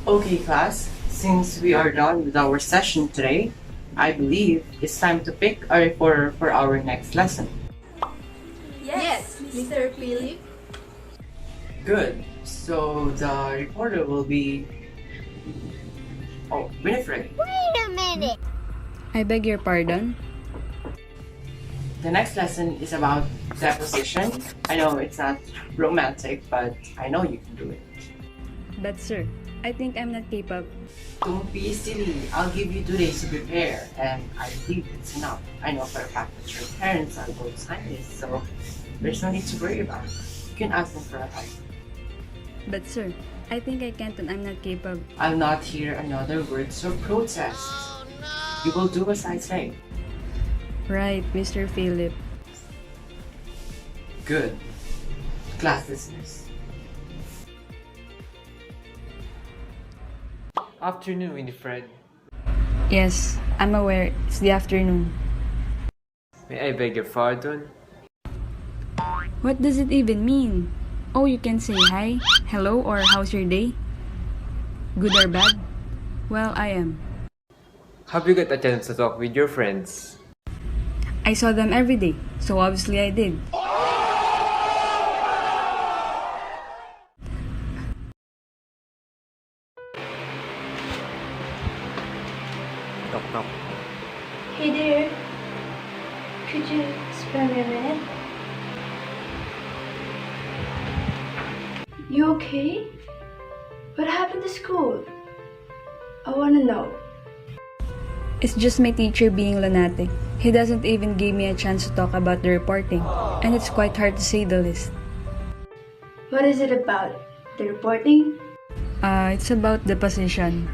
Okay, class, since we are done with our session today, I believe it's time to pick a reporter for our next lesson. Yes, Mr. Philip. Good. So the reporter will be Winifred. I beg your pardon? The next lesson is about deposition. I know it's not romantic, but I know you can do it. But sir, I think I'm not capable. Don't be silly. I'll give you 2 days to prepare, and I believe it's enough. I know for a fact that your parents are both scientists, so there's no need to worry about it. You can ask them for help. But sir, I think I can't and I'm not capable. I'll not hear another words or protest. You will do as I say. Right, Mr. Philip. Good. Class dismissed. Afternoon, Winifred. Yes, I'm aware. It's the afternoon. May I beg your pardon? What does it even mean? Oh, you can say hi, hello, or how's your day? Good or bad? Well, I am. Have you got a chance to talk with your friends? I saw them every day, so obviously I did. Knock, knock. Hey there. Could you spare me a minute? You okay? What happened to school? I wanna know. It's just my teacher being lunatic. He doesn't even give me a chance to talk about the reporting, and it's quite hard to say the least. What is it about? The reporting? It's about the position.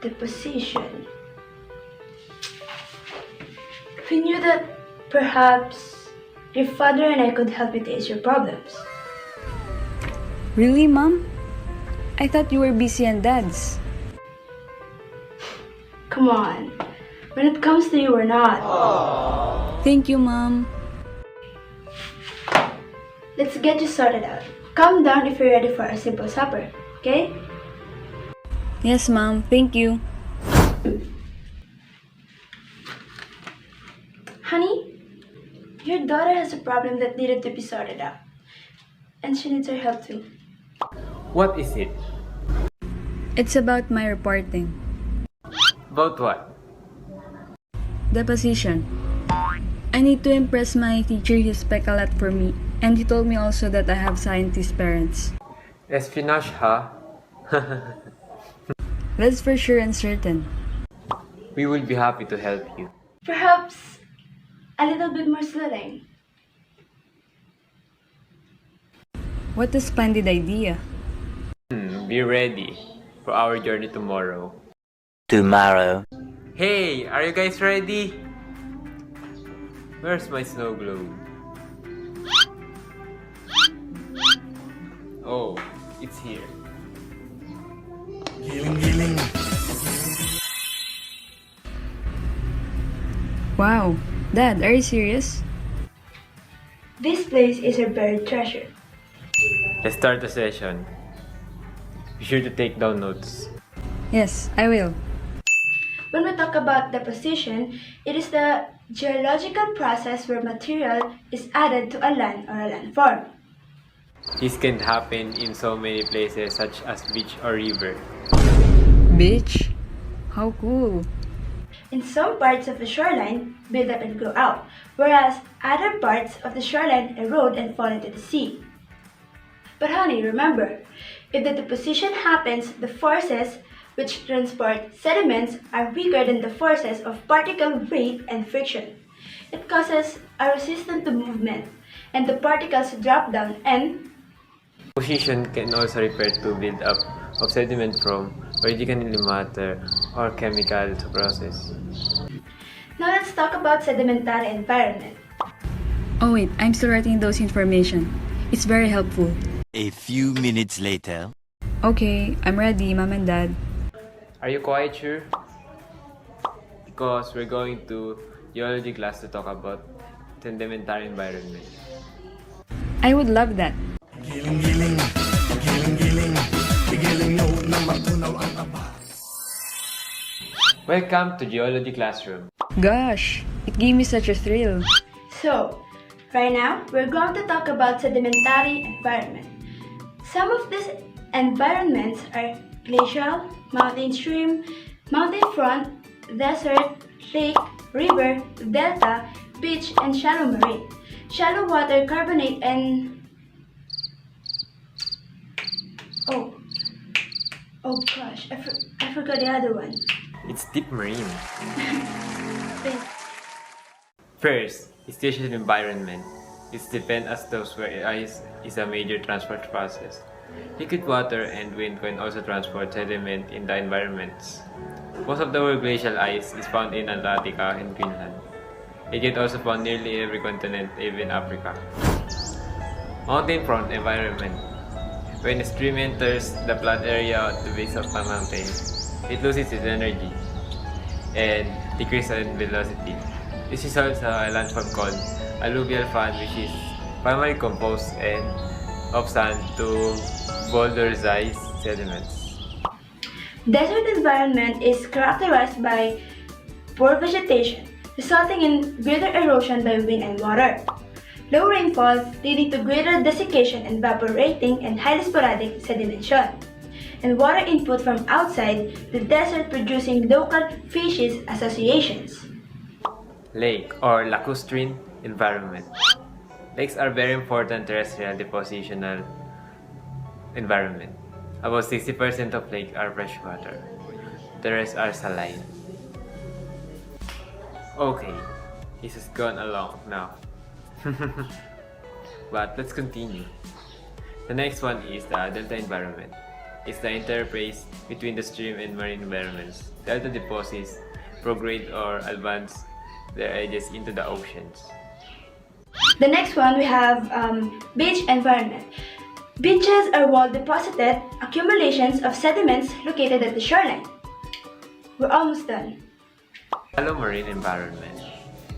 The position. We knew that perhaps your father and I could help you to ace your problems. Really, Mom? I thought you were busy on Dad's. Come on. When it comes to you, we're not. Thank you, Mom. Let's get you sorted out. Calm down if you're ready for a simple supper, okay? Yes, Mom. Thank you. Honey, your daughter has a problem that needed to be sorted out. And she needs our help too. What is it? It's about my reporting. About what? The position. I need to impress my teacher. He spec a lot for me. And he told me also that I have scientist parents. Espionage, huh? That's for sure and certain. We will be happy to help you. Perhaps a little bit more sleuthing. What a splendid idea. Be ready for our journey tomorrow. Tomorrow. Hey, are you guys ready? Where's my snow globe? Oh, it's here. Wow. Dad, are you serious? This place is a buried treasure. Let's start the session. Be sure to take down notes. Yes, I will. When we talk about deposition, it is the geological process where material is added to a land or a landform. This can happen in so many places such as beach or river. Beach? How cool. In some parts of the shoreline, build up and grow out, whereas other parts of the shoreline erode and fall into the sea. But honey, remember, if the deposition happens, the forces which transport sediments are weaker than the forces of particle weight and friction. It causes a resistance to movement, and the particles drop down and Position can also refer to build-up of sediment from organic matter or chemical process. now let's talk about sedimentary environment. Oh wait, I'm still writing those information. It's very helpful. A few minutes later. Okay, I'm ready, Mom and Dad. Are you quite sure? Because we're going to geology class to talk about sedimentary environment. I would love that. Giling, giling. Giling, giling. Welcome to Geology Classroom. Gosh, it gave me such a thrill. So, right now, we're going to talk about sedimentary environment. Some of these environments are glacial, mountain stream, mountain front, desert, lake, river, delta, beach, and shallow marine. Shallow water, carbonate, and... Oh gosh, I forgot the other one. It's deep marine. Wait. First, station environment. It's depend as those where ice is a major transport process. Liquid water and wind can also transport sediment in the environments. Most of the world glacial ice is found in Antarctica and Greenland. It can also found nearly every continent, even Africa. Mountain front environment. When a stream enters the flat area at the base of a mountain, it loses its energy and decreases in velocity. This results in a landform called alluvial fan, which is primarily composed of sand to boulderized sediments. Desert environment is characterized by poor vegetation, resulting in greater erosion by wind and water. Low rainfall leading to greater desiccation and evaporating and highly sporadic sedimentation. And water input from outside the desert producing local fishes associations. Lake or lacustrine environment. Lakes are very important terrestrial depositional environment. About 60% of lakes are freshwater. The rest are saline. Okay, this has gone along now. But let's continue. The next one is the delta environment. It's the interface between the stream and marine environments. Delta deposits prograde or advance their edges into the oceans. The next one we have beach environment. Beaches are wall-deposited accumulations of sediments located at the shoreline. We're almost done. Shallow marine environment.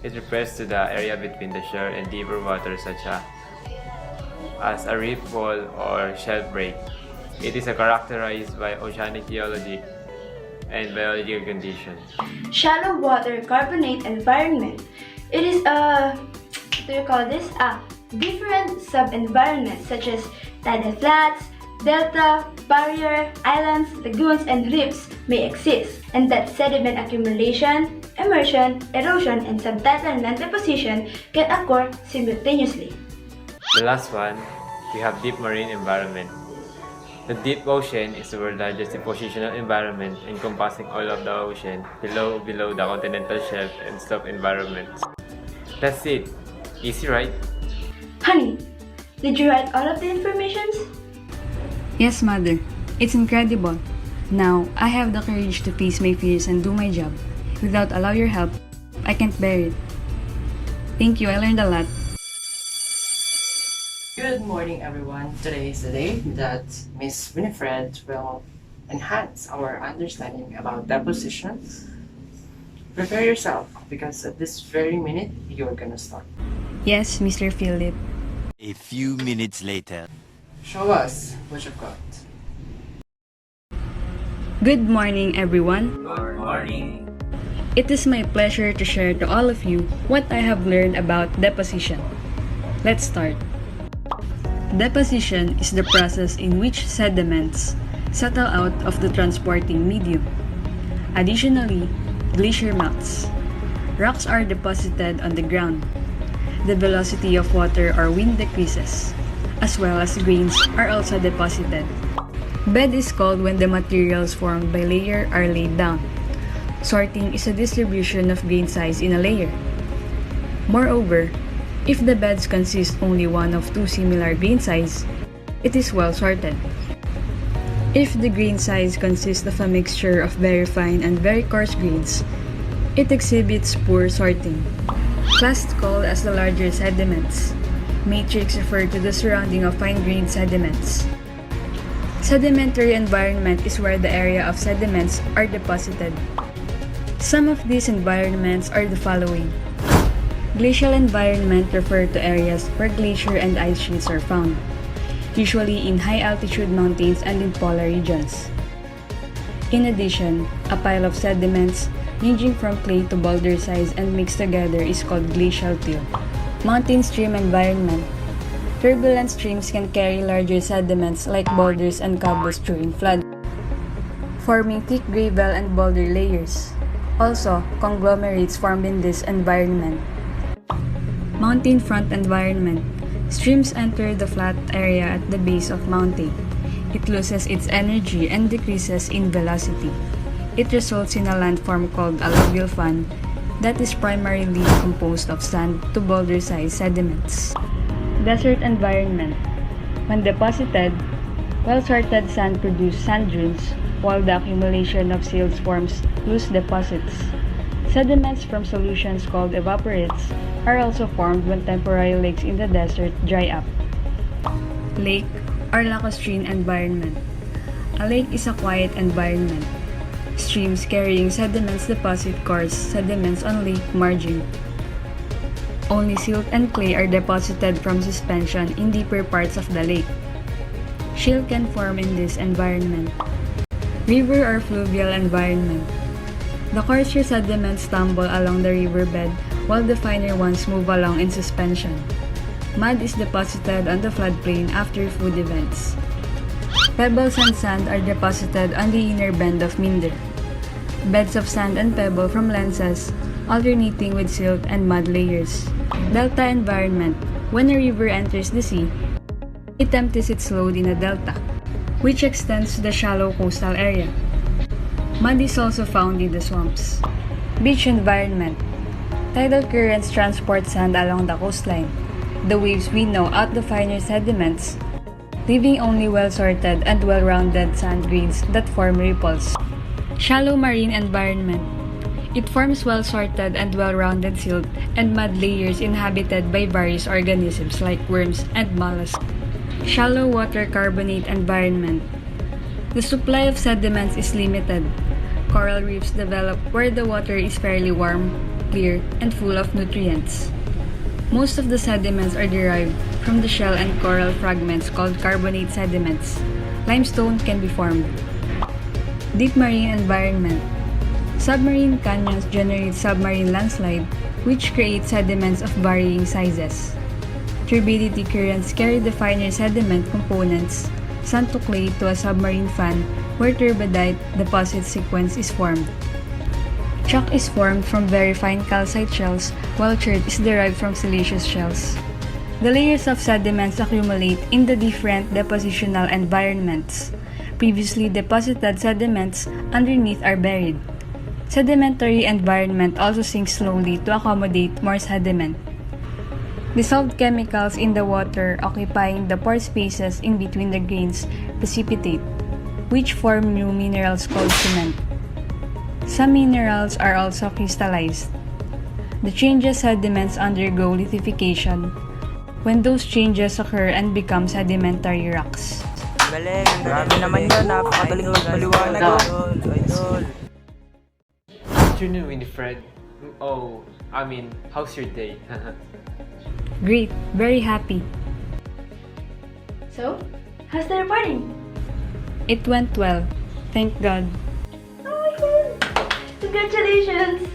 It refers to the area between the shore and deeper waters such as a reef wall or shelf break. It is characterized by oceanic geologic and biological conditions. Shallow water carbonate environment. It is different sub-environments such as tidal flats, delta, barrier, islands, lagoons, and reefs may exist, and that sediment accumulation, immersion, erosion, and subtidal land deposition can occur simultaneously. The last one, we have deep marine environment. The deep ocean is the world's largest depositional environment encompassing all of the ocean below the continental shelf and slope environments. That's it. Easy, right? Honey, did you write all of the informations? Yes, Mother. It's incredible. Now, I have the courage to face my fears and do my job. Without your help, I can't bear it. Thank you, I learned a lot. Good morning, everyone. Today is the day that Miss Winifred will enhance our understanding about deposition. Prepare yourself because at this very minute, you're gonna start. Yes, Mr. Philip. A few minutes later. Show us what you've got. Good morning, everyone. Good morning. It is my pleasure to share to all of you what I have learned about deposition. Let's start. Deposition is the process in which sediments settle out of the transporting medium. Additionally, glacier melts. Rocks are deposited on the ground. The velocity of water or wind decreases, as well as grains are also deposited. Bed is called when the materials formed by layer are laid down. Sorting is a distribution of grain size in a layer. Moreover, if the beds consist only one of two similar grain size, it is well sorted. If the grain size consists of a mixture of very fine and very coarse grains, it exhibits poor sorting. Classed called as the larger sediments. Matrix refer to the surrounding of fine-grained sediments. Sedimentary environment is where the area of sediments are deposited. Some of these environments are the following. Glacial environment refer to areas where glacier and ice sheets are found, usually in high-altitude mountains and in polar regions. In addition, a pile of sediments ranging from clay to boulder size and mixed together is called glacial till. Mountain stream environment. Turbulent streams can carry larger sediments like boulders and cobbles during flood, forming thick gravel and boulder layers. Also, conglomerates form in this environment. Mountain front environment. Streams enter the flat area at the base of mountain. It loses its energy and decreases in velocity. It results in a landform called alluvial fan that is primarily composed of sand to boulder-sized sediments. Desert environment. When deposited, well-sorted sand produces sand dunes, while the accumulation of silts forms loose deposits. Sediments from solutions called evaporites are also formed when temporary lakes in the desert dry up. Lake or lacustrine environment. A lake is a quiet environment. Streams carrying sediments deposit coarse sediments on lake margin. Only silt and clay are deposited from suspension in deeper parts of the lake. Shale can form in this environment. River or fluvial environment. The coarser sediments tumble along the riverbed while the finer ones move along in suspension. Mud is deposited on the floodplain after flood events. Pebbles and sand are deposited on the inner bend of Minder. Beds of sand and pebble from lenses, alternating with silt and mud layers. Delta environment. When a river enters the sea, it empties its load in a delta, which extends to the shallow coastal area. Mud is also found in the swamps. Beach environment. Tidal currents transport sand along the coastline. The waves winnow out the finer sediments, leaving only well-sorted and well-rounded sand grains that form ripples. Shallow marine environment. It forms well-sorted and well-rounded silt and mud layers inhabited by various organisms like worms and mollusks. Shallow water carbonate environment. The supply of sediments is limited. Coral reefs develop where the water is fairly warm, clear, and full of nutrients. Most of the sediments are derived from the shell and coral fragments called carbonate sediments. Limestone can be formed. Deep marine environment. Submarine canyons generate submarine landslide, which create sediments of varying sizes. Turbidity currents carry the finer sediment components, sand to clay, to a submarine fan where turbidite deposit sequence is formed. Chalk is formed from very fine calcite shells, while chert is derived from siliceous shells. The layers of sediments accumulate in the different depositional environments. Previously deposited sediments underneath are buried. Sedimentary environment also sinks slowly to accommodate more sediment. Dissolved chemicals in the water occupying the pore spaces in between the grains precipitate, which form new minerals called cement. Some minerals are also crystallized. The changes sediments undergo lithification when those changes occur and become sedimentary rocks. Galing, grabe naman yun, napakadaling magpaliwanag. Idol. Afternoon, Winifred. How's your day? Great, very happy. So, how's the reporting? It went well, thank God. Oh my god! Congratulations!